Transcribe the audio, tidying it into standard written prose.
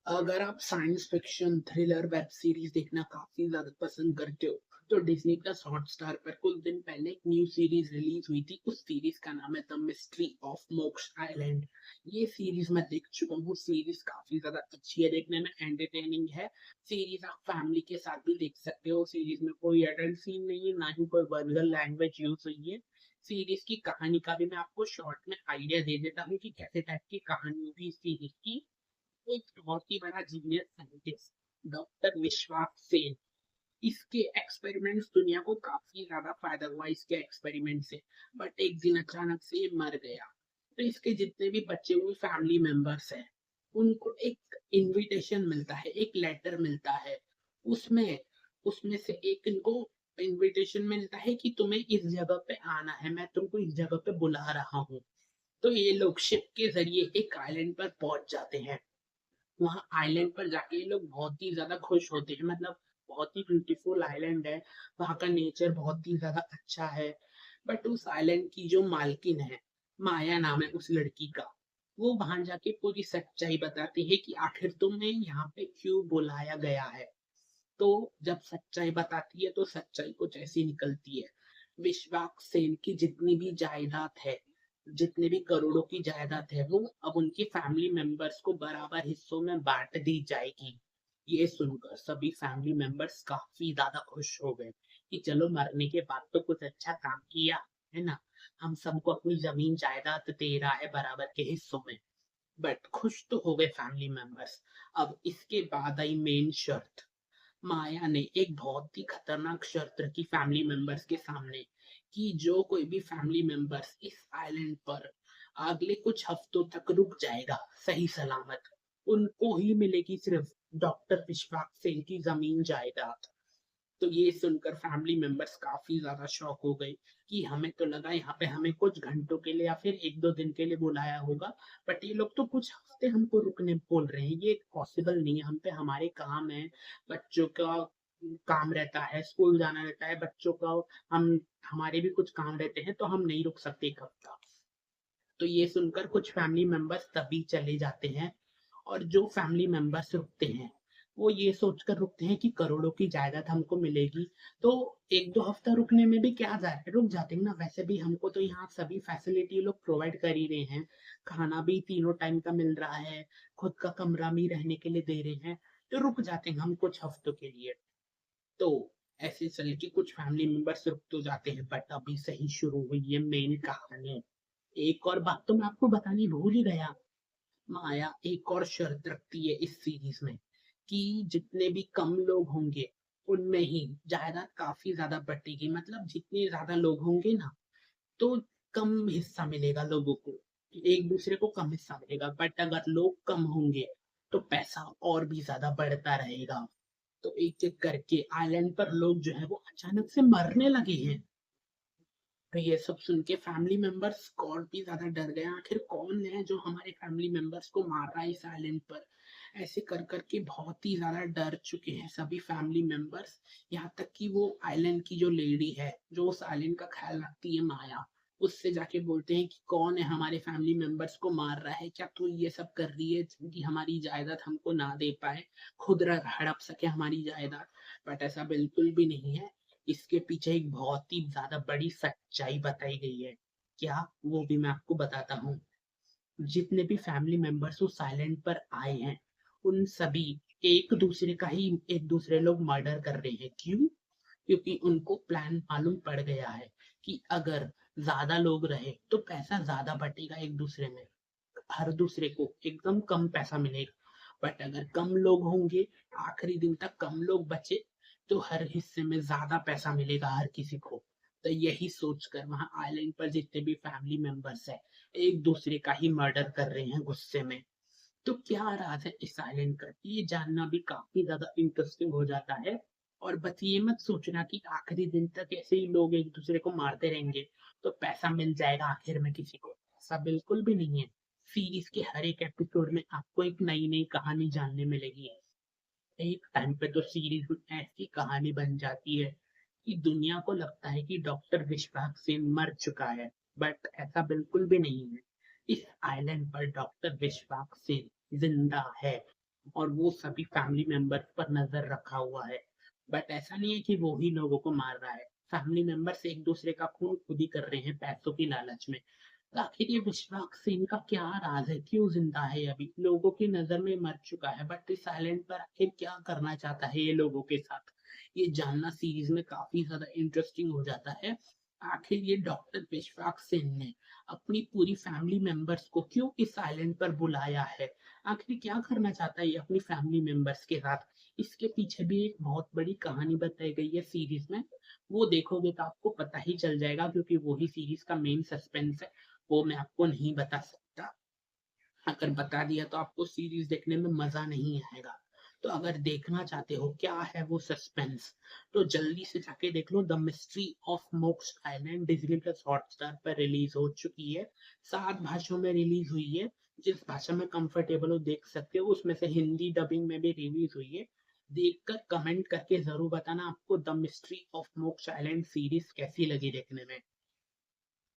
अगर आप science fiction, thriller, web series देखना काफ़ी ज़्यादा पसंद करते हो, तो डिज़नी प्लस हॉटस्टार पर कुछ दिन पहले एक न्यू सीरीज़ रिलीज़ हुई थी। उस सीरीज़ का नाम है द मिस्ट्री ऑफ मोक्ष आइलैंड। ये सीरीज़ मैं देख चुका हूँ। सीरीज़ काफ़ी ज़्यादा अच्छी है, देखने में एंटरटेनिंग है। सीरीज़ आप फैमिली के साथ भी देख सकते हो। सीरीज़ में कोई एडल्ट सीन नहीं है, ना ही कोई वल्गर लैंग्वेज यूज़ हुई है। सीरीज़ की कहानी का भी मैं आपको शॉर्ट में आइडिया दे देता हूँ कि कैसे टाइप की कहानी होगी इस सीरीज़ की। एक बहुत ही बड़ा जीनियस साइंटिस्ट डॉक्टर विश्वास सेन, इसके एक्सपेरिमेंट्स दुनिया को काफी ज्यादा फायदा हुआ इसके एक्सपेरिमेंट से। बट एक दिन अचानक से ये मर गया। तो इसके जितने भी बचे हुए फैमिली मेंबर्स हैं, उनको एक इनविटेशन मिलता है, एक लेटर मिलता है। उसमें उसमें से एक इनको इनविटेशन मिलता है कि तुम्हें इस जगह पे आना है, मैं तुमको इस जगह पे बुला रहा हूँ। तो ये लोग शिप के जरिए एक आइलैंड पर पहुंच जाते हैं। वहाँ आइलैंड पर जाके ये लोग बहुत ही ज़्यादा खुश होते हैं। मतलब बहुत ही ब्यूटीफुल आइलैंड है, वहाँ का नेचर बहुत ही ज़्यादा अच्छा है। बट उस आइलैंड की जो मालकिन है, माया नाम है उस लड़की का, वो वहाँ जाके पूरी सच्चाई बताती है कि आखिर तुम्हें यहाँ पे क्यों बुलाया गया है। तो जब सच्चाई बताती है तो सच्चाई कुछ ऐसी निकलती है। विश्वास सेन की जितनी भी जायदाद है, जितने भी करोड़ों की जायदाद है, वो अब उनकी फैमिली मेंबर्स को बराबर हिस्सों में बांट दी जाएगी। ये सुनकर सभी फैमिली मेंबर्स काफी ज्यादा खुश हो गए कि चलो मरने के बाद तो कुछ अच्छा काम किया, है ना। हम सबको अपनी जमीन जायदाद दे रहा है बराबर के हिस्सों में। बट खुश तो हो गए फैमिली मेंबर्स। अब इसके बाद आई मेन शर्त। माया ने एक बहुत ही खतरनाक शर्त रखी फैमिली मेंबर्स के सामने कि जो कोई भी फैमिली मेंबर्स इस आइलैंड पर अगले कुछ हफ्तों तक रुक जाएगा सही सलामत, उनको ही मिलेगी सिर्फ डॉक्टर विश्वास सेन की जमीन जायदाद। तो ये सुनकर फैमिली मेंबर्स काफी ज्यादा शॉक हो गए कि हमें तो लगा यहाँ पे हमें कुछ घंटों के लिए या फिर एक दो दिन के लिए बुलाया होगा, बट ये लोग तो कुछ हफ्ते हमको रुकने बोल रहे हैं। ये पॉसिबल नहीं है, हम पे हमारे काम है, बच्चों का काम रहता है, स्कूल जाना रहता है बच्चों का। हम हमारे भी कुछ काम रहते हैं, तो हम नहीं रुक सकते एक हफ्ता। तो ये सुनकर कुछ फैमिली मेंबर्स तभी चले जाते हैं। और जो फैमिली मेंबर्स रुकते हैं, वो ये सोचकर रुकते हैं कि करोड़ों की जायदाद हमको मिलेगी, तो एक दो हफ्ता रुकने में भी क्या जा रहा है, रुक जाते हैं ना। वैसे भी हमको तो यहाँ सभी फैसिलिटी लोग प्रोवाइड कर ही रहे हैं, खाना भी तीनों टाइम का मिल रहा है, खुद का कमरा भी रहने के लिए दे रहे हैं, तो रुक जाते हैं हम कुछ हफ्तों के लिए। तो ऐसे चल के कुछ फैमिली मेंबर्स रुक तो जाते हैं, बट अभी सही शुरू हुई है मेन कहानी। एक और बात तो मैं आपको बतानी भूल ही गया। माया एक और शर्त रखती है इस सीरीज में कि जितने भी कम लोग होंगे, उनमें ही जायदाद काफी ज्यादा बटेगी। मतलब जितने ज्यादा लोग होंगे ना, तो कम हिस्सा मिलेगा लोगों को, एक दूसरे को कम हिस्सा मिलेगा। बट अगर लोग कम होंगे तो पैसा और भी ज्यादा बढ़ता रहेगा। तो एक एक करके आइलैंड पर लोग जो है वो अचानक से मरने लगे हैं। तो ये सब सुन के फैमिली मेंबर्स और भी ज्यादा डर गए, आखिर कौन है जो हमारे फैमिली मेंबर्स को मार रहा है इस आइलैंड पर। ऐसे कर करके बहुत ही ज्यादा डर चुके हैं सभी फैमिली मेंबर्स। यहाँ तक कि वो आइलैंड की जो लेडी है, जो उस आइलैंड का ख्याल रखती है, माया, उससे जाके बोलते हैं कि कौन है हमारे फैमिली मेंबर्स को मार रहा है, क्या तू ये सब कर रही है कि हमारी जायदाद हमको ना दे पाए, खुद हड़प सके हमारी जायदाद। बट ऐसा बिल्कुल भी नहीं है। इसके पीछे एक बहुत ही ज्यादा बड़ी सच्चाई बताई गई है। क्या, वो भी मैं आपको बताता हूँ। जितने भी फैमिली मेंबर्स उस आइलैंड पर आए हैं, उन सभी एक दूसरे का ही एक दूसरे लोग मर्डर कर रहे हैं। क्यों? क्योंकि उनको प्लान मालूम पड़ गया है कि अगर ज्यादा लोग रहे तो पैसा ज्यादा बटेगा एक दूसरे में, हर दूसरे को एकदम कम पैसा मिलेगा। बट अगर कम लोग होंगे, आखिरी दिन तक कम लोग बचे, तो हर हिस्से में ज्यादा पैसा मिलेगा हर किसी को। तो यही सोचकर वहां आइलैंड पर जितने भी फैमिली मेंबर्स है, एक दूसरे का ही मर्डर कर रहे हैं गुस्से में। तो क्या राज है इस आइलैंड का, ये जानना भी काफी ज्यादा इंटरेस्टिंग हो जाता है। और बस ये मत सोचना कि आखिरी दिन तक ऐसे ही लोग एक दूसरे को मारते रहेंगे तो पैसा मिल जाएगा आखिर में किसी को। ऐसा बिल्कुल भी नहीं है। सीरीज के हर एक एपिसोड में आपको एक नई नई कहानी जानने मिलेगी। एक टाइम पे तो सीरीज में ऐसी कहानी बन जाती है कि दुनिया को लगता है कि डॉक्टर विश्वास सेन मर चुका है, बट ऐसा बिल्कुल भी नहीं है। इस आइलैंड पर डॉक्टर विश्वास सेन जिंदा है। और वो सभी फैमिली मेंबर्स पर नजर रखा हुआ है। बट ऐसा नहीं है कि वो ही लोगों को मार रहा है, फैमिली मेंबर्स एक दूसरे का खून खुद ही कर रहे हैं पैसों की लालच में। तो आखिर ये विश्वास सेन का क्या राज है, क्यों जिंदा है अभी, लोगों की नजर में मर चुका है, बट इस आइलैंड पर आखिर क्या करना चाहता है ये लोगों के साथ, ये जानना सीरीज में काफी ज्यादा इंटरेस्टिंग हो जाता है। आखिर ये डॉक्टर विश्वास सेन ने अपनी पूरी फैमिली मेंबर्स को क्यों इस आइलैंड पर बुलाया है, आखिर क्या करना चाहता है ये अपनी फैमिली मेंबर्स के साथ। इसके पीछे भी एक बहुत बड़ी कहानी बताई गई है सीरीज में, वो देखोगे तो आपको पता ही चल जाएगा, क्योंकि वो ही सीरीज का मेन सस्पेंस है। वो मैं आपको नहीं बता सकता, अगर बता दिया तो आपको सीरीज देखने में मजा नहीं आएगा। तो अगर देखना चाहते हो क्या है वो सस्पेंस, तो जल्दी से जाके देख लो द मिस्ट्री ऑफ मोक्ष आइलैंड, डिज्नी प्लस हॉटस्टार पर रिलीज हो चुकी है। 7 भाषाओं में रिलीज हुई है, जिस भाषा में कंफर्टेबल हो देख सकते हो, उसमें से हिंदी डबिंग में भी रिलीज हुई है। देखकर कमेंट करके जरूर बताना आपको द मिस्ट्री ऑफ मोक्ष आइलैंड सीरीज कैसी लगी देखने में।